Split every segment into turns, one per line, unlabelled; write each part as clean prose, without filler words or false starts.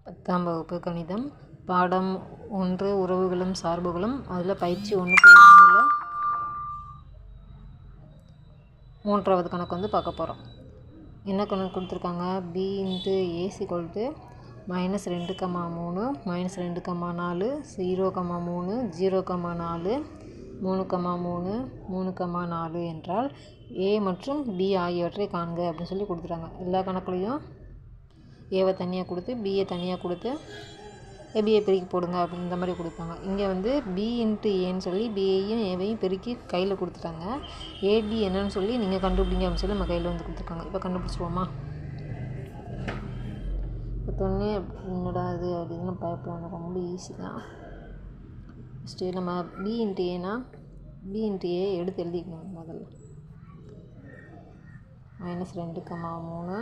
10ஆம் வகுப்பு கணிதம் பாடம் 1 உறவுகளும் சார்புகளும். அதில் பயிற்சி 1.1ல் 3வது கணக்கு வந்து பார்க்க போகிறோம். என்ன கணக்கு கொடுத்துருக்காங்க? b × a = -2, -3, -2, 4, 0, 3, 0, 4, 3, 4 என்றால் a மற்றும் b ஆகியவற்றை காண்க அப்படின்னு சொல்லி கொடுத்துட்டாங்க. எல்லா கணக்குலையும் ஏவை தனியாக கொடுத்து பியை தனியாக கொடுத்து ஏபியை பெருக்கி போடுங்க அப்படின்னு இந்த மாதிரி கொடுப்பாங்க. இங்கே வந்து b × ஏன்னு சொல்லி பியையும் ஏவையும் பெருக்கி கையில் கொடுத்துட்டாங்க. ஏபி என்னன்னு சொல்லி நீங்கள் கண்டுபிடிங்க அப்படின்னு சொல்லி நம்ம கையில் வந்து கொடுத்துருக்காங்க. இப்போ கண்டுபிடிச்சிருவோமா? பார்த்தோன்னே என்னடா இது அப்படின்னு பயப்படணும். ரொம்ப ஈஸி தான். ஃபஸ்ட்டு நம்ம b × ஏனா b × ஏ எடுத்து எழுதிக்கணும். முதல்ல -2, 3,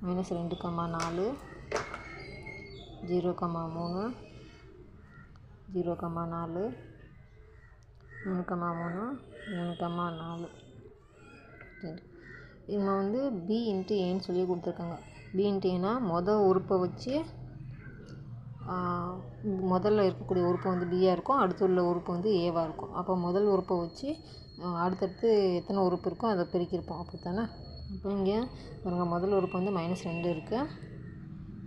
-2, 4, 0, 3, 0, 4, 3, 3, 4. சரி, இவங்க வந்து b × ஏன்னு சொல்லி கொடுத்துருக்காங்க. b × ஏனா மொதல் உறுப்பை வச்சு முதல்ல இருக்கக்கூடிய உறுப்பு வந்து பியாக இருக்கும், அடுத்து உள்ள உறுப்பு வந்து ஏவாக இருக்கும். அப்போ முதல் உறுப்பை வச்சு அடுத்தடுத்து எத்தனை உறுப்பு இருக்கோ அதை பெருக்கியிருப்போம், அப்படி தானே? அப்போ இங்கே பாருங்கள், முதல் உறுப்பு வந்து -2 இருக்குது,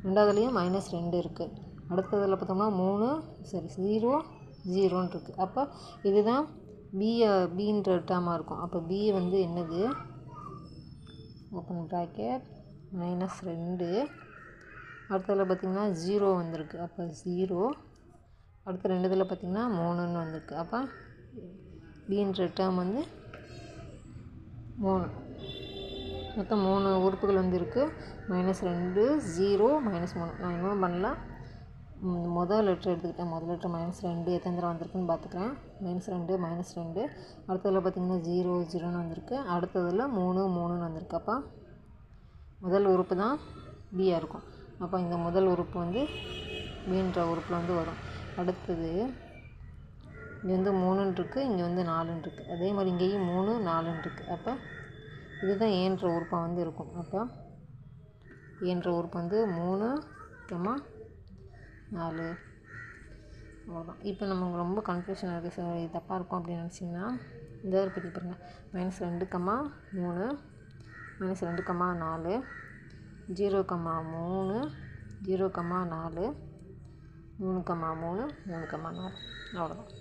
ரெண்டாவதுலேயும் -2 இருக்குது, அடுத்ததில் பார்த்தோம்னா 0, 0ன்னு இருக்குது. அப்போ இதுதான் பின்ற டேர்மாக இருக்கும். அப்போ b வந்து என்னது? ஓப்பன் ப்ராக்கெட் -2, அடுத்ததில் பார்த்திங்கன்னா 0 வந்திருக்கு. அப்போ 0, அடுத்த ரெண்டுதில் பார்த்திங்கன்னா 3ன்னு வந்திருக்கு. அப்போ பின்ற டேர்ம் வந்து 3. மொத்தம் 3 உறுப்புகள் வந்து இருக்குது. -2, 0, -3. நான் இன்னும் பண்ணல. முதல் லெட்டர் எடுத்துக்கிட்டேன். முதல் லெட்டர் -2 எத்தனை தடவை வந்திருக்குன்னு பார்த்துக்கிறேன். -2, -2, அடுத்ததில் பார்த்திங்கன்னா 0, 0ன்னு வந்திருக்கு, அடுத்ததில் 3, 3ன்னு வந்திருக்கு. அப்போ முதல் உறுப்பு தான் பியாக இருக்கும். அப்போ இந்த முதல் உறுப்பு வந்து பின்ற உறுப்பில் வந்து வரும். அடுத்தது இங்கே வந்து 3ன்னு இருக்குது, இங்கே வந்து 4ன்னு இருக்குது. அதே மாதிரி இங்கேயும் 3, 4ன்னு இருக்குது. அப்போ இதுதான் ஏன்ற உறுப்பாக வந்து இருக்கும். அப்போ ஏன்ற உறுப்பு வந்து 3, 4. அவ்வளோதான். இப்போ நமக்கு ரொம்ப கன்ஃபியூஷன் இருக்குது, இது தப்பாக இருக்கும் அப்படின்னு நினச்சிங்கன்னா இந்த ஒரு பற்றி பாருங்கள். -2, 3, -2, 4, 0, 3, 0, 4, 3, 3, 3, 4. அவ்வளோதான்.